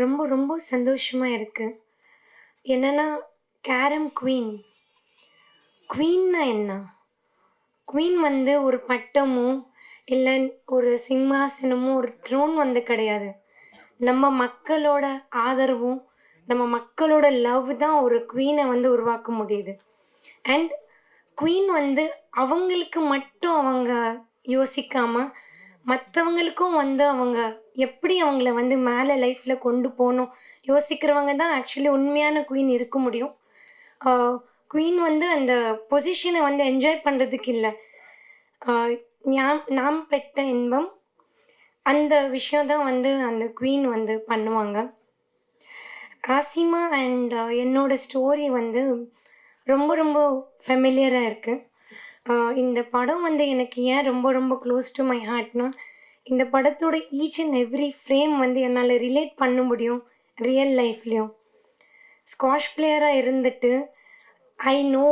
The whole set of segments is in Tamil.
ரொம்ப ரொம்ப சந்தோஷமா இருக்கு. என்னன்னா, கேரம் குவீன். குவீன்னா என்ன? குவீன் வந்து ஒரு பட்டமோ, இல்ல ஒரு சிம்மாசனமோ, ஒரு த்ரோன் வந்து கிடையாது. நம்ம மக்களோட ஆதரவும், நம்ம மக்களோட லவ் தான் ஒரு குவீன வந்து உருவாக்க முடியுது. அண்ட் குவீன் வந்து அவங்களுக்கு மட்டும் அவங்க யோசிக்காம, மத்தவங்களுக்கும் வந்து அவங்க எப்படி அவங்கள வந்து மேல லைஃப்ல கொண்டு போணும் யோசிக்கிறவங்க தான் ஆக்சுவலி உண்மையான குவீன் இருக்க முடியும். ஆ குவீன் வந்து அந்த பொசிஷன வந்து என்ஜாய் பண்றதுக்கு இல்ல. ஆ நாம் பெற்ற இன்பம், அந்த விஷயம் தான் வந்து அந்த குவீன் வந்து பண்ணுவாங்க. ஆசிமா அண்ட் என்னோட ஸ்டோரி வந்து ரொம்ப ரொம்ப ஃபெமிலியரா இருக்கு. இந்த படம் வந்து எனக்கு ஏன் ரொம்ப ரொம்ப க்ளோஸ் டு மை ஹார்ட்னா, இந்த படத்தோட ஈச் அண்ட் எவ்ரி ஃப்ரேம் வந்து என்னால ரிலேட் பண்ண முடியும் ரியல் லைஃப்லயும். ஸ்குவாஷ் பிளேயரா இருந்துட்டு, I know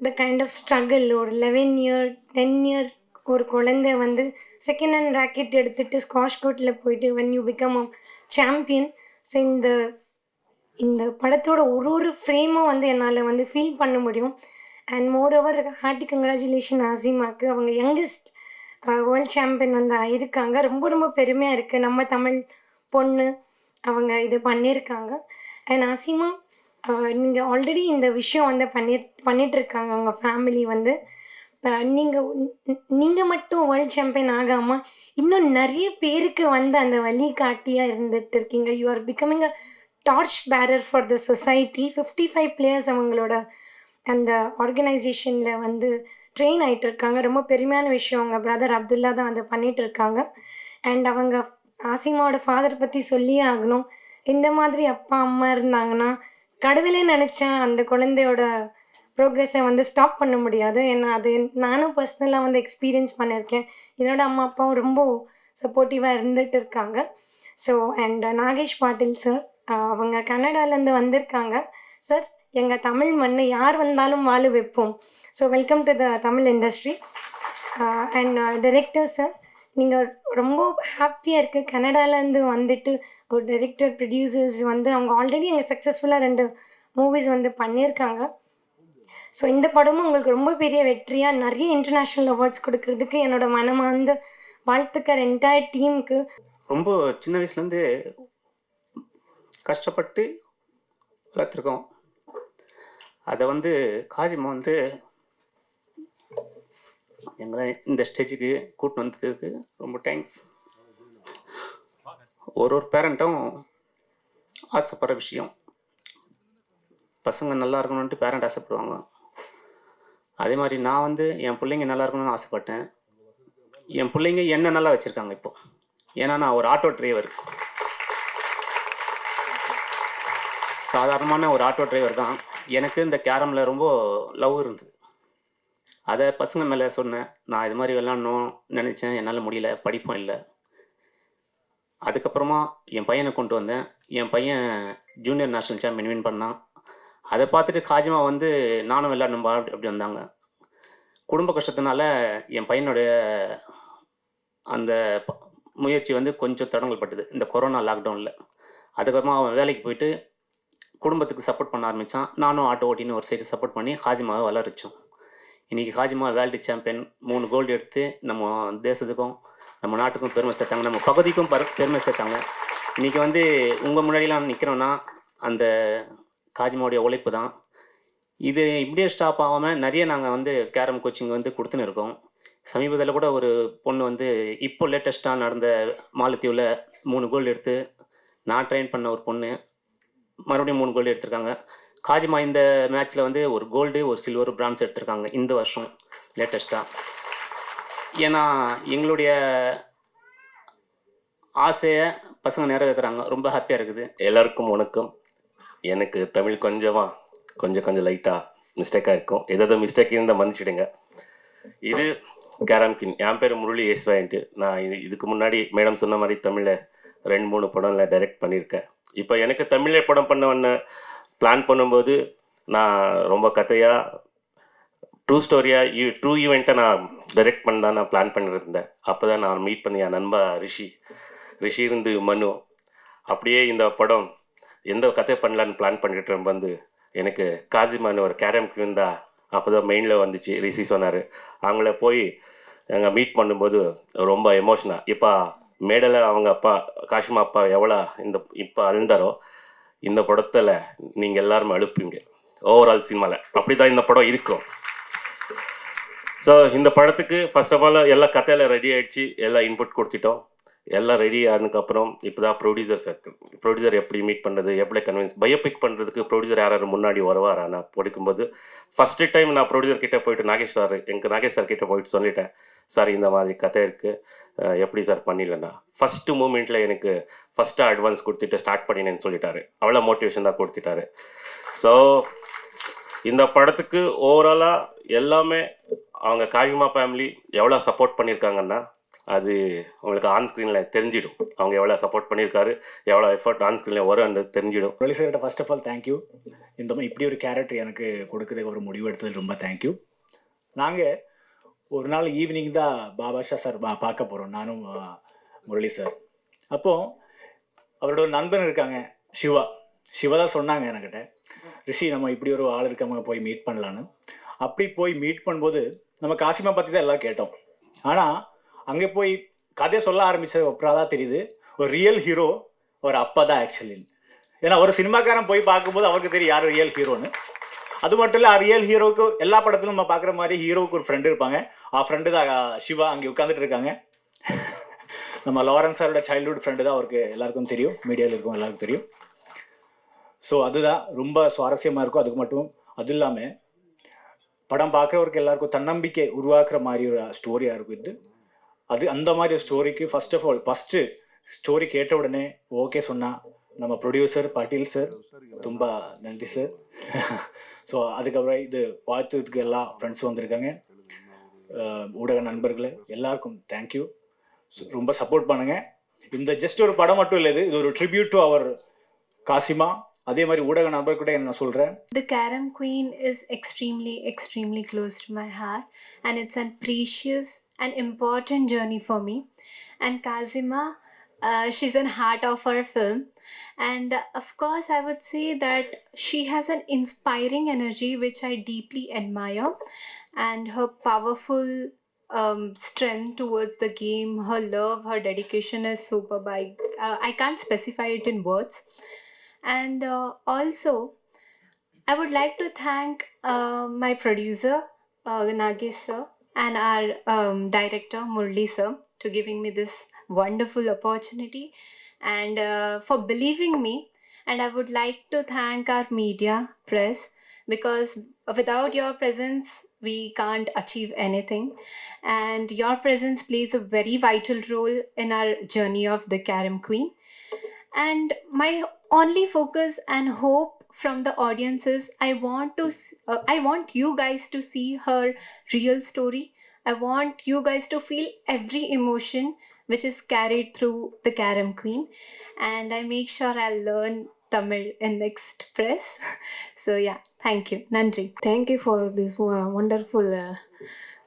the kind of struggle. ஒரு 11 இயர், 10 இயர் ஒரு குழந்தை வந்து செகண்ட் ஹேண்ட் ராக்கெட் எடுத்துட்டு ஸ்குவாஷ் கோர்ட்ல போயிட்டு when you become a champion. So இந்த இந்த படத்தோட ஒரு ஒரு ஃப்ரேமும் வந்து என்னால் வந்து ஃபீல் பண்ண முடியும். And moreover hearty congratulation ஆசிமாக்கு. அவங்க யங்கஸ்ட் வேர்ல்ட் சாம்பியன் வந்து ஆயிருக்காங்க. ரொம்ப ரொம்ப பெருமையாக இருக்குது. நம்ம தமிழ் பொண்ணு அவங்க இது பண்ணியிருக்காங்க. அண்ட் ஆசிமா, நீங்கள் ஆல்ரெடி இந்த விஷயம் வந்து பண்ணிகிட்ருக்காங்க உங்கள் ஃபேமிலி வந்து. நீங்கள் நீங்கள் மட்டும் வேர்ல்ட் சாம்பியன் ஆகாமல் இன்னும் நிறைய பேருக்கு வந்து அந்த வழிகாட்டியாக இருந்துட்டு இருக்கீங்க. You are becoming a torch bearer for the society. 55 players அவங்களோட அந்த ஆர்கனைசேஷனில் வந்து ட்ரெயின் ஆகிட்டு இருக்காங்க. ரொம்ப பெருமையான விஷயம். அவங்க பிரதர் அப்துல்லா தான் அதை பண்ணிகிட்டு இருக்காங்க. அண்ட் அவங்க ஆசிமாவோட ஃபாதர் பற்றி சொல்லியே ஆகணும். இந்த மாதிரி அப்பா அம்மா இருந்தாங்கன்னா கடவுளே நினச்சா அந்த குழந்தையோட ப்ரோக்ரெஸை வந்து ஸ்டாப் பண்ண முடியாது. ஏன்னா அது நானும் பர்சனலாக வந்து எக்ஸ்பீரியன்ஸ் பண்ணியிருக்கேன். என்னோட அம்மா அப்பாவும் ரொம்ப சப்போர்ட்டிவாக இருந்துட்டு இருக்காங்க. So and Nagesh bottle sir, அவங்க கன்னடாலேருந்து வந்திருக்காங்க. சார், எங்கள் தமிழ் மண்ணு யார் வந்தாலும் வாழ வைப்போம். So welcome to the Tamil industry. And director sir, நீங்கள் ரொம்ப ஹாப்பியாக இருக்குது. கன்னடாலேருந்து வந்துட்டு ஒரு டைரக்டர் ப்ரொடியூசர்ஸ் வந்து அவங்க ஆல்ரெடி அங்கே சக்ஸஸ்ஃபுல்லாக 2 மூவிஸ் வந்து பண்ணியிருக்காங்க. ஸோ இந்த படமும் உங்களுக்கு ரொம்ப பெரிய வெற்றியாக நிறைய இன்டர்நேஷ்னல் அவார்ட்ஸ் கொடுக்கறதுக்கு என்னோட மனமார்ந்த வாழ்த்துக்கள் என்டையர் டீமுக்கு. ரொம்ப சின்ன வயசுலேருந்து கஷ்டப்பட்டு வளர்த்துருக்கோம். அதை வந்து காஜிமா வந்து எங்களை இந்த ஸ்டேஜுக்கு கூப்பிட்டு வந்ததுக்கு ரொம்ப தேங்க்ஸ். ஒரு பேரண்ட்டும் ஆசைப்படுற விஷயம், பசங்க நல்லா இருக்கணும்ன்ட்டு பேரண்ட் ஆசைப்படுவாங்க. அதே மாதிரி நான் வந்து என் பிள்ளைங்க நல்லா இருக்கணும்னு ஆசைப்பட்டேன். என் பிள்ளைங்க என்ன நல்லா வச்சுருக்காங்க இப்போ. ஏன்னா நான் ஒரு ஆட்டோ டிரைவர், சாதாரணமான ஒரு ஆட்டோ டிரைவர் தான். எனக்கு இந்த கேரமில் ரொம்ப லவ் இருந்தது. அதை பசங்க மேலே சொன்னேன். நான் இது மாதிரி விளாட்ணும் நினச்சேன், என்னால் முடியல, படிப்பும் இல்லை. அதுக்கப்புறமா என் பையனை கொண்டு வந்தேன். என் பையன் ஜூனியர் நேஷ்னல் சாம்பியன் வின் பண்ணான். அதை பார்த்துட்டு காஜிமா வந்து நானும் விளையாடணும்பா அப்படி வந்தாங்க. குடும்ப கஷ்டத்தினால என் பையனுடைய அந்த முயற்சி வந்து கொஞ்சம் தடங்கல் பட்டுது இந்த கொரோனா லாக்டவுனில். அதுக்கப்புறமா அவன் வேலைக்கு போயிட்டு குடும்பத்துக்கு சப்போர்ட் பண்ண ஆரம்பித்தான். நானும் ஆட்டோ ஓட்டின்னு ஒரு சைடு சப்போர்ட் பண்ணி காஜிமாவை வளர்ச்சோம். இன்றைக்கி காஜிமா வேர்ல்டு சாம்பியன், 3 கோல்டு எடுத்து நம்ம தேசத்துக்கும் நம்ம நாட்டுக்கும் பெருமை சேர்த்தாங்க, நம்ம பகுதிக்கும் பெருமை சேர்த்தாங்க. இன்றைக்கி வந்து உங்கள் முன்னாடிலாம் நிற்கிறோன்னா அந்த காஜிமாவுடைய உழைப்பு தான். இது இப்படியே ஸ்டாப் ஆகாமல் நிறைய நாங்கள் வந்து கேரம் கோச்சிங் வந்து கொடுத்துன்னு இருக்கோம். சமீபத்தில் கூட ஒரு பொண்ணு வந்து இப்போ லேட்டஸ்ட்டாக நடந்த மாலத்தீவில் 3 கோல்டு எடுத்து நான் ட்ரெயின் பண்ண ஒரு பொண்ணு மறுபடியும் 3 கோல்டு எடுத்திருக்காங்க. காஜிமா இந்த மேட்ச்சில் வந்து ஒரு கோல்டு, ஒரு சில்வர், பிரான்ஸ் எடுத்திருக்காங்க இந்த வருஷம் லேட்டஸ்ட்டாக. ஏன்னா எங்களுடைய ஆசையை பசங்க நிறைவேற்றுறாங்க. ரொம்ப ஹாப்பியாக இருக்குது. எல்லாருக்கும் வணக்கம். எனக்கு தமிழ் கொஞ்சம் லைட்டாக மிஸ்டேக்காக இருக்கும். ஏதாவது மிஸ்டேக் இருந்தால் மன்னிச்சிடுங்க. இது கேரம் கிங். என் பேர் முரளி ஏஸ்வாயின்ட்டு. நான் இதுக்கு முன்னாடி மேடம் சொன்ன மாதிரி தமிழில் 2-3 படம்ல டைரக்ட் பண்ணியிருக்கேன். இப்போ எனக்கு தமிழில் படம் பண்ண பிளான் பண்ணும்போது நான் ரொம்ப கதையாக ட்ரூ ஈவெண்ட்டை நான் டைரக்ட் பண்ண தான் நான் பிளான் பண்ணியிருந்தேன். அப்போ தான் நான் மீட் பண்ணி என் நண்பா ரிஷி இருந்து மனு. அப்படியே இந்த படம் எந்த கதை பண்ணலான்னு பிளான் பண்ணிட்டு வந்து எனக்கு காசிமான்னு ஒரு கேரம் குயின் தான் அப்போ தான் மெயினில் வந்துச்சு. ரிஷி சொன்னார். அவங்கள போய் நாங்கள் மீட் பண்ணும்போது ரொம்ப எமோஷனாக, இப்போ மேடல அவங்க அப்பா காஷிமா அப்பா எவ்வளோ இப்போ அழுந்தாரோ, இந்த படத்தில் நீங்கள் எல்லாருமே அழுப்பீங்க ஓவரால் சினிமாவில். அப்படி தான் இந்த படம் இருக்கும். ஸோ இந்த படத்துக்கு ஃபர்ஸ்ட் ஆஃப் ஆல் எல்லா கதையில் ரெடி ஆகிடுச்சு, எல்லாம் இன்புட் கொடுத்துட்டோம். எல்லாம் ரெடி ஆனதுக்கப்புறம் இப்போ தான் ப்ரொடியூசர் சர்க்கிள், ப்ரொடியூசர் எப்படி மீட் பண்ணுறது, எப்படி கன்வின்ஸ், பயோபிக் பண்ணுறதுக்கு ப்ரொடியூசர் யார் முன்னாடி வருவார். நான் படிக்கும்போது ஃபஸ்ட்டு டைம் நான் ப்ரொடியூசர் கிட்டே போயிட்டு நாகேஷ் சார் கிட்டே போயிட்டு சொல்லிட்டேன், சார் இந்த மாதிரி கதை இருக்குது, எப்படி சார் பண்ணிடலண்ணா. ஃபஸ்ட்டு மூமெண்ட்டில் எனக்கு ஃபஸ்ட்டு அட்வான்ஸ் கொடுத்துட்டு ஸ்டார்ட் பண்ணினேன்னு சொல்லிட்டாரு. அவ்வளோ மோட்டிவேஷன் தான் கொடுத்துட்டாரு. ஸோ இந்த படத்துக்கு ஓவராலாக எல்லாமே அவங்க காஷிமா ஃபேமிலி எவ்வளோ சப்போர்ட் பண்ணியிருக்காங்கன்னா அது உங்களுக்கு ஆன் ஸ்க்ரீனில் தெரிஞ்சிடும். அவங்க எவ்வளோ சப்போர்ட் பண்ணியிருக்காரு, எவ்வளோ எஃபர்ட் ஆன் ஸ்க்ரீனில் வரும் அந்த தெரிஞ்சிடும். முரளி சார்கிட்ட ஃபர்ஸ்ட் ஆஃப் ஆல் தேங்க்யூ. இப்படி ஒரு கேரக்டர் எனக்கு கொடுக்கறதுக்கு ஒரு முடிவு எடுத்தது ரொம்ப தேங்க்யூ. நாங்கள் ஒரு நாள் ஈவினிங் தான் பாபாஷா சார் பார்க்க போகிறோம், நானும் முரளி சார். அப்போது அவரோட ஒரு நண்பன் இருக்காங்க, சிவா தான் சொன்னாங்க என்கிட்ட, ரிஷி நம்ம இப்படி ஒரு ஆள் இருக்கவங்க போய் மீட் பண்ணலான்னு. அப்படி போய் மீட் பண்ணும்போது நம்ம காசிமா பற்றி தான் எல்லாம் கேட்டோம். ஆனால் அங்கே போய் கதையை சொல்ல ஆரம்பிச்சது அப்புறம் தான் தெரியுது ஒரு ரியல் ஹீரோ ஒரு அப்பா தான் ஆக்சுவலி. ஏன்னா ஒரு சினிமாக்காரன் போய் பார்க்கும்போது அவருக்கு தெரியும் யார் ரியல் ஹீரோன்னு. அது மட்டும் இல்லை, ரியல் ஹீரோவுக்கு எல்லா படத்திலும் நம்ம பார்க்குற மாதிரி ஹீரோவுக்கு ஒரு ஃப்ரெண்டு இருப்பாங்க. ஃப்ரெண்டு தான் சிவா அங்கே உட்காந்துட்டு இருக்காங்க. நம்ம லாரன்ஸ் சாரோட சைல்ட்ஹுட் ஃப்ரெண்டு தான் அவருக்கு எல்லாருக்கும் தெரியும், மீடியாவில் இருக்கும் எல்லாருக்கும் தெரியும். ஸோ அதுதான் ரொம்ப சுவாரஸ்யமாக இருக்கும். அது இல்லாமல் படம் பார்க்குறவருக்கு எல்லாருக்கும் தன்னம்பிக்கை உருவாக்குற மாதிரி ஒரு ஸ்டோரியாக இருக்கும் இது. அந்த மாதிரி ஸ்டோரிக்கு first of all first story கேட்ட உடனே ஓகே சொன்னால் நம்ம ப்ரொடியூசர் பாட்டீல் சார், ரொம்ப நன்றி சார். ஸோ அதுக்கப்புறம் இது வாழ்த்துறதுக்கு எல்லா ஃப்ரெண்ட்ஸும் வந்திருக்காங்க, ஊடக நண்பர்களே எல்லாருக்கும் தேங்க்யூ. ரொம்ப சப்போர்ட் பண்ணுங்க. இந்த ஜஸ்ட் ஒரு படம் மட்டும் இல்லை, இது ஒரு ட்ரிபியூட் டு அவர் காசிமா. அதே மாதிரி ஊடக நண்பர்கிட்ட என்ன சொல்கிறேன், The Karam Queen is extremely close to my heart, and it's a precious and important journey for me. And Kazima, she's an heart of our film, and of course I would say that she has an inspiring energy which I deeply admire, and her powerful strength towards the game, her love, her dedication is superb. I can't specify it in words. And also I would like to thank my producer Nagesh sir and our director Murli sir to giving me this wonderful opportunity and for believing me. And I would like to thank our media press, because without your presence we can't achieve anything, and your presence plays a very vital role in our journey of the Karam Queen. And my only focus and hope from the audience is I want you guys to see her real story. I want you guys to feel every emotion which is carried through the Karam Queen, and I make sure I'll learn Tamil in next press. So yeah, thank you. Nandri. Thank you for this wonderful.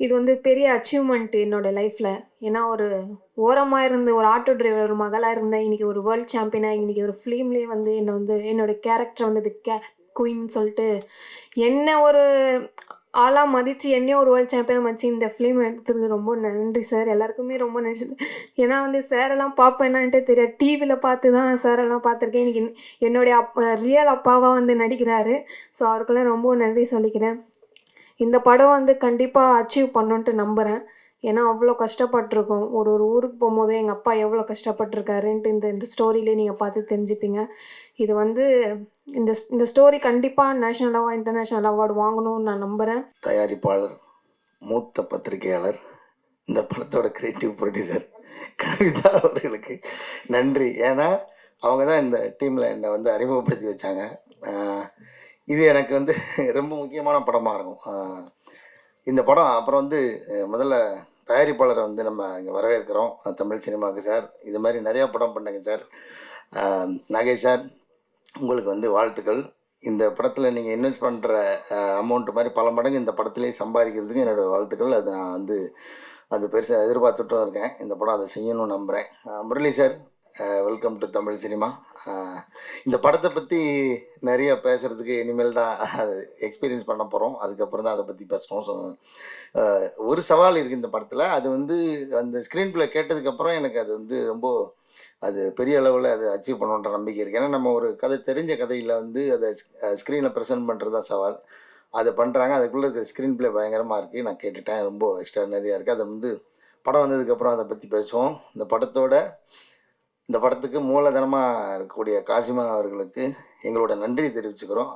இது வந்து பெரிய அச்சீவ்மெண்ட் என்னோடய லைஃப்பில். ஏன்னா ஒரு ஓரமாக இருந்து ஒரு ஆட்டோ டிரைவர் ஒரு மகளாக இருந்தேன், இன்றைக்கி ஒரு வேர்ல்ட் சாம்பியனாக இன்றைக்கி ஒரு ஃபிலிம்லேயே வந்து என்னோடய கேரக்டர் வந்து குயின் சொல்லிட்டு என்ன ஒரு ஆளாக மதித்து என்னையும் ஒரு வேர்ல்ட் சாம்பியனாக மதித்து இந்த ஃபிலிம் எடுத்ததுக்கு ரொம்ப நன்றி சார். எல்லாருக்குமே ரொம்ப நன்றி. ஏன்னா வந்து சாரெல்லாம் பார்ப்பேன்னான்ட்டு தெரியாது, டிவியில் பார்த்து தான் சாரெல்லாம் பார்த்துருக்கேன். இன்றைக்கி என்னுடைய ரியல் அப்பாவாக வந்து நடிக்கிறாரு. ஸோ அவருக்கெல்லாம் ரொம்ப நன்றி சொல்லிக்கிறேன். இந்த படம் வந்து கண்டிப்பாக அச்சீவ் பண்ணுன்ட்டு நம்புகிறேன். ஏன்னா அவ்வளோ கஷ்டப்பட்டிருக்கோம். ஒரு ஊருக்கு போகும்போது எங்கள் அப்பா எவ்வளோ கஷ்டப்பட்டிருக்காருன்ட்டு இந்த ஸ்டோரியிலே நீங்கள் பார்த்து தெரிஞ்சுப்பீங்க. இது வந்து இந்த ஸ்டோரி கண்டிப்பாக நேஷ்னல் அவார்டு இன்டர்நேஷ்னல் அவார்டு வாங்கணும்னு நான் நம்புகிறேன். தயாரிப்பாளர், மூத்த பத்திரிகையாளர், இந்த படத்தோட கிரியேட்டிவ் ப்ரொடியூசர் கவிதா அவர்களுக்கு நன்றி. ஏன்னா அவங்க தான் இந்த டீமில் என்னை வந்து அறிமுகப்படுத்தி வச்சாங்க. இது எனக்கு வந்து ரொம்ப முக்கியமான படமாக இருக்கும் இந்த படம். அப்புறம் வந்து முதல்ல தயாரிப்பாளரை வந்து நம்ம இங்கே வரவேற்கிறோம், தமிழ் சினிமாவுக்கு சார். இது மாதிரி நிறையா படம் பண்ணுங்க சார். நாகேஷ் சார், உங்களுக்கு வந்து வாழ்த்துக்கள். இந்த படத்தில் நீங்கள் இன்வெஸ்ட் பண்ணுற அமௌண்ட்டு மாதிரி பல மடங்கு இந்த படத்துலேயே சம்பாதிக்கிறதுக்கு என்னோடய வாழ்த்துக்கள். அது நான் வந்து அது பெருசாக எதிர்பார்த்துட்டும் இருக்கேன். இந்த படம் அதை செய்யணும்னு நம்புகிறேன். Murali sir, welcome to Tamil cinema. இந்த படத்தை பற்றி நிறைய பேசுகிறதுக்கு இனிமேல் தான் எக்ஸ்பீரியன்ஸ் பண்ண போகிறோம். அதுக்கப்புறம் தான் அதை பற்றி பேசணும். ஸோ ஒரு சவால் இருக்குது இந்த படத்தில். அது வந்து அந்த ஸ்க்ரீன் ப்ளே கேட்டதுக்கப்புறம் எனக்கு அது வந்து ரொம்ப அது பெரிய அளவில் அதை அச்சீவ் பண்ணுன்ற நம்பிக்கை இருக்குது. ஏன்னா நம்ம ஒரு கதை தெரிஞ்ச கதையில் வந்து அதை ஸ்க்ரீனில் ப்ரெசென்ட் பண்ணுறது தான் சவால். அதை பண்ணுறாங்க. அதுக்குள்ளே இருக்கிற ஸ்க்ரீன் ப்ளே பயங்கரமாக இருக்குது. நான் கேட்டுட்டேன். ரொம்ப எக்ஸ்ட்ரானரியாக இருக்குது. அதை வந்து படம் வந்ததுக்கப்புறம் அதை பற்றி பேசுவோம். இந்த படத்துக்கு மூலதனமாக இருக்கக்கூடிய காசிமா அவர்களுக்கு எங்களோட நன்றி தெரிவிச்சுக்கிறோம்.